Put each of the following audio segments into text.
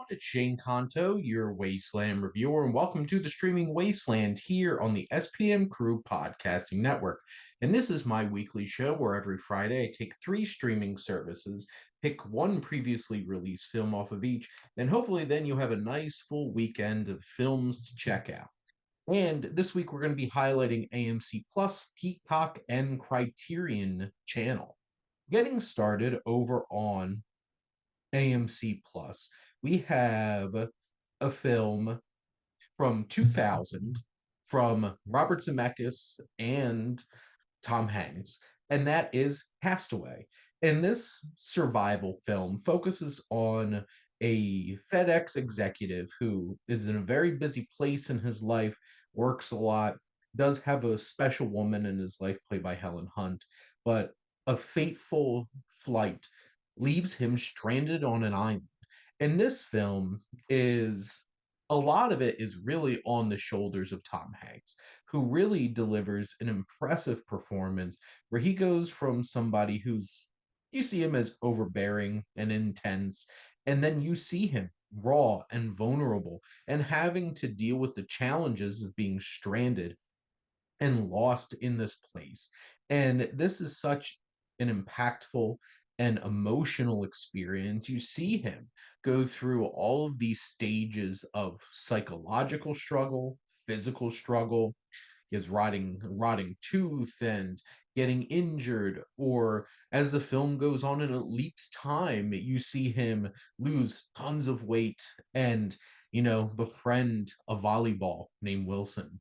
It's Shane Conto, your Wasteland reviewer, and welcome to the Streaming Wasteland here on the SPM Crew Podcasting Network. And this is my weekly show where every Friday I take three streaming services, pick one previously released film off of each, and hopefully then you have a nice full weekend of films to check out. And this week we're going to be highlighting AMC Plus, Peacock, and Criterion channel. Getting started over on AMC Plus, we have a film from 2000 from Robert Zemeckis and Tom Hanks, and that is Castaway. And this survival film focuses on a FedEx executive who is in a very busy place in his life, works a lot, does have a special woman in his life played by Helen Hunt, but a fateful flight leaves him stranded on an island. And this film is a lot of it is really on the shoulders of Tom Hanks, who really delivers an impressive performance where he goes from somebody who's you see him as overbearing and intense, and then you see him raw and vulnerable and having to deal with the challenges of being stranded and lost in this place. And this is such an impactful and emotional experience. You see him go through all of these stages of psychological struggle, physical struggle, his rotting tooth and getting injured, or as the film goes on and it leaps time, you see him lose tons of weight and befriend a volleyball named Wilson.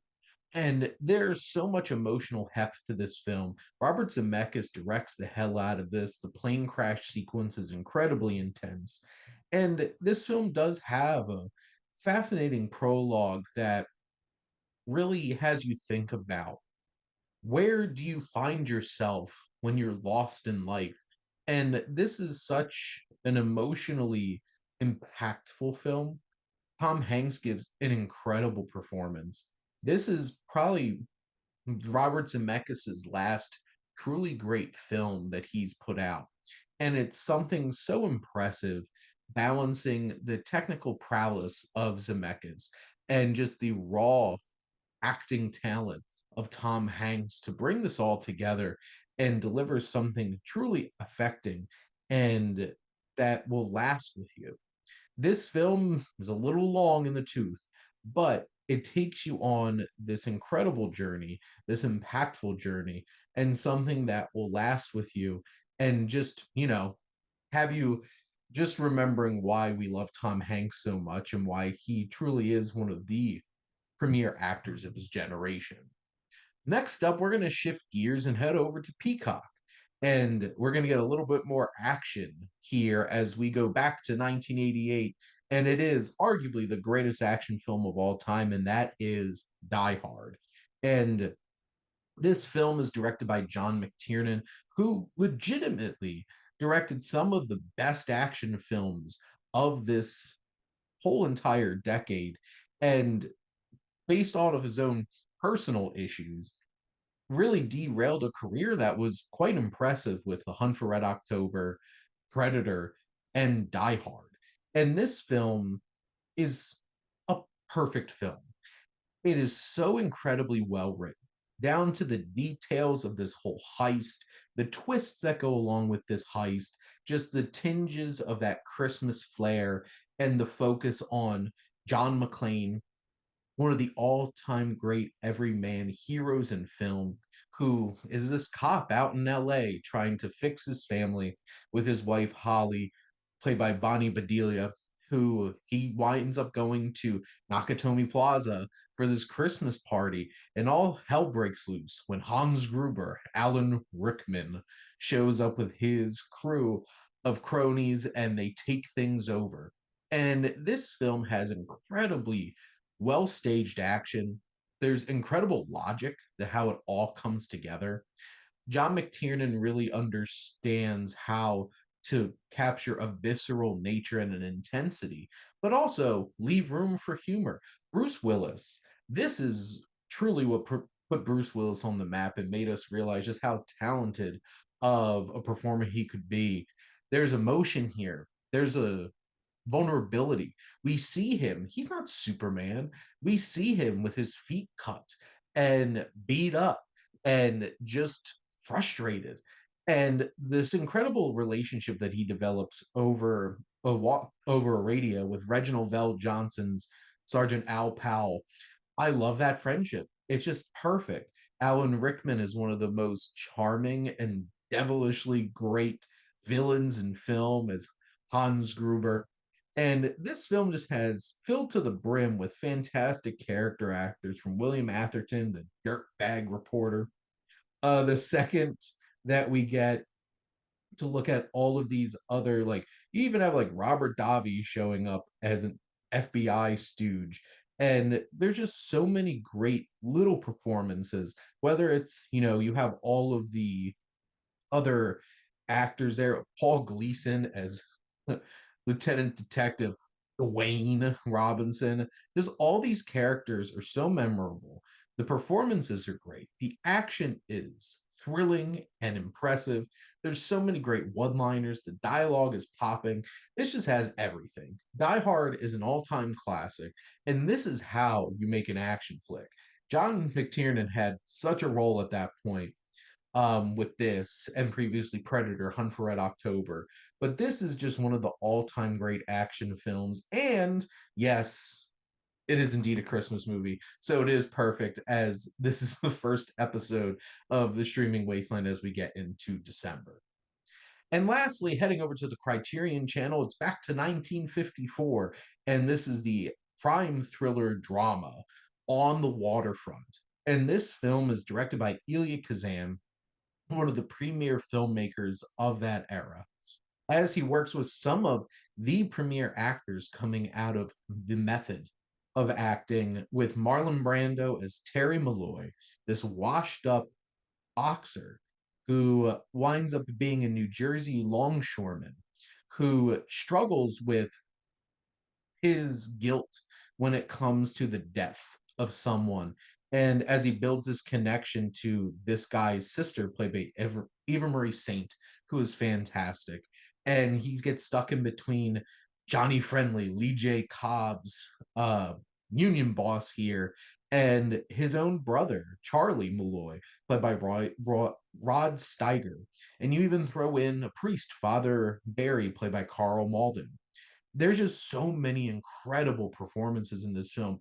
And there's so much emotional heft to this film. Robert Zemeckis directs the hell out of this. The plane crash sequence is incredibly intense. And this film does have a fascinating prologue that really has you think about where do you find yourself when you're lost in life? And this is such an emotionally impactful film. Tom Hanks gives an incredible performance. This is probably Robert Zemeckis' last truly great film that he's put out. And it's something so impressive, balancing the technical prowess of Zemeckis and just the raw acting talent of Tom Hanks to bring this all together and deliver something truly affecting and that will last with you. This film is a little long in the tooth, but it takes you on this incredible journey, this impactful journey, and something that will last with you and just, have you just remembering why we love Tom Hanks so much and why he truly is one of the premier actors of his generation. Next up, we're going to shift gears and head over to Peacock. And we're going to get a little bit more action here as we go back to 1988. And it is arguably the greatest action film of all time, and that is Die Hard. And this film is directed by John McTiernan, who legitimately directed some of the best action films of this whole entire decade. And based on of his own personal issues, really derailed a career that was quite impressive with The Hunt for Red October, Predator, and Die Hard. And this film is a perfect film. It is so incredibly well written, down to the details of this whole heist, the twists that go along with this heist, just the tinges of that Christmas flair, and the focus on John McClane, one of the all-time great everyman heroes in film, who is this cop out in LA trying to fix his family with his wife Holly, played by Bonnie Bedelia, who he winds up going to Nakatomi Plaza for this Christmas party, and all hell breaks loose when Hans Gruber, Alan Rickman, shows up with his crew of cronies and they take things over. And this film has incredibly well staged action. There's incredible logic to how it all comes together. John McTiernan really understands how to capture a visceral nature and an intensity, but also leave room for humor. Bruce Willis, this is truly what put Bruce Willis on the map and made us realize just how talented of a performer he could be. There's emotion here. There's a vulnerability. We see him, he's not Superman. We see him with his feet cut and beat up and just frustrated. And this incredible relationship that he develops over a radio with Reginald Vell Johnson's Sergeant Al Powell. I love that friendship. It's just perfect. Alan Rickman is one of the most charming and devilishly great villains in film as Hans Gruber. And this film just has filled to the brim with fantastic character actors from William Atherton, the dirtbag reporter. The second that we get to look at all of these other, like, you even have like Robert Davi showing up as an FBI stooge. And there's just so many great little performances, whether it's, you have all of the other actors there. Paul Gleason as Lieutenant Detective Dwayne Robinson. Just all these characters are so memorable. The performances are great. The action is thrilling and impressive. There's so many great one-liners. The dialogue is popping. This just has everything. Die Hard is an all-time classic, and this is how you make an action flick. John McTiernan had such a role at that point with this and previously Predator, Hunt for Red October. But this is just one of the all-time great action films. And yes, it is indeed a Christmas movie. So it is perfect as this is the first episode of the Streaming Wasteland as we get into December. And lastly, heading over to the Criterion channel, it's back to 1954. And this is the crime thriller drama On the Waterfront. And this film is directed by Elia Kazan, one of the premier filmmakers of that era, as he works with some of the premier actors coming out of the method of acting, with Marlon Brando as Terry Malloy, this washed up boxer who winds up being a New Jersey longshoreman who struggles with his guilt when it comes to the death of someone. And as he builds this connection to this guy's sister, played by Eva Marie Saint, who is fantastic. And he gets stuck in between Johnny Friendly, Lee J. Cobb's union boss here, and his own brother, Charlie Malloy, played by Rod Steiger. And you even throw in a priest, Father Barry, played by Carl Malden. There's just so many incredible performances in this film.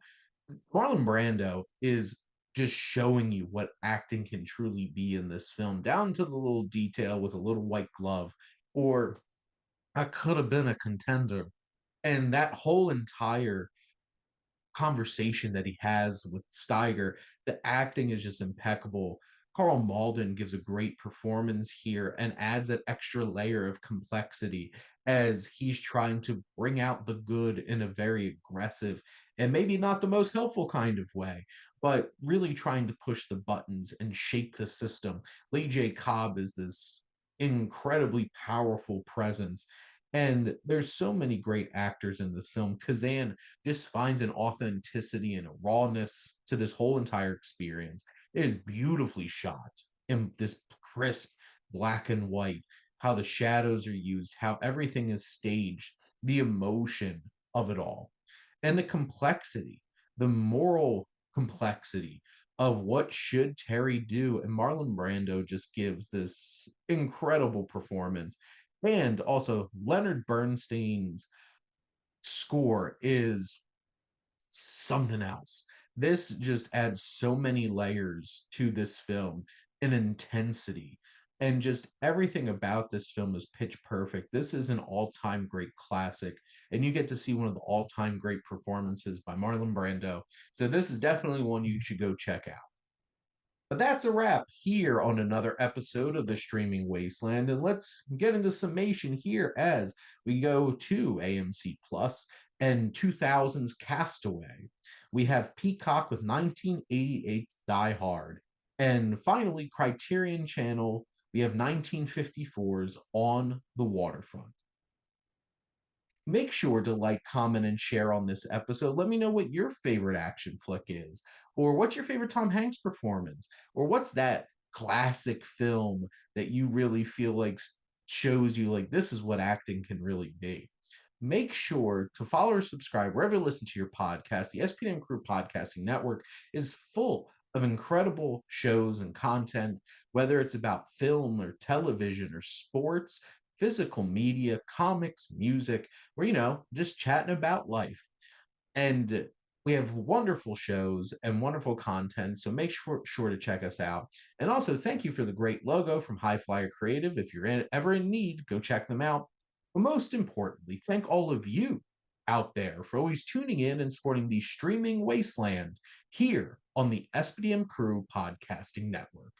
Marlon Brando is just showing you what acting can truly be in this film, down to the little detail with a little white glove, or I could have been a contender. And that whole entire conversation that he has with Steiger, the acting is just impeccable. Carl Malden gives a great performance here and adds that extra layer of complexity as he's trying to bring out the good in a very aggressive and maybe not the most helpful kind of way, but really trying to push the buttons and shape the system. Lee J. Cobb is this incredibly powerful presence. And there's so many great actors in this film. Kazan just finds an authenticity and a rawness to this whole entire experience. It is beautifully shot in this crisp black and white, how the shadows are used, how everything is staged, the emotion of it all, and the complexity, the moral complexity of what should Terry do. And Marlon Brando just gives this incredible performance. And also, Leonard Bernstein's score is something else. This just adds so many layers to this film, an intensity, and just everything about this film is pitch perfect. This is an all-time great classic, and you get to see one of the all-time great performances by Marlon Brando. So this is definitely one you should go check out. But that's a wrap here on another episode of the Streaming Wasteland. And let's get into summation here as we go to AMC Plus and 2000's Castaway. We have Peacock with 1988's Die Hard. And finally, Criterion Channel, we have 1954's On the Waterfront. Make sure to like, comment, and share on this episode. Let me know what your favorite action flick is, or what's your favorite Tom Hanks performance, or what's that classic film that you really feel like shows you like this is what acting can really be. make sure to follow or subscribe wherever you listen to your podcast. The SPM Crew Podcasting Network is full of incredible shows and content, whether it's about film or television or sports, physical media, comics, music, or, just chatting about life. And we have wonderful shows and wonderful content, so make sure to check us out. And also, thank you for the great logo from HiFlyer Creative. If you're ever in need, go check them out. But most importantly, thank all of you out there for always tuning in and supporting the Streaming Wasteland here on the SPDM Crew Podcasting Network.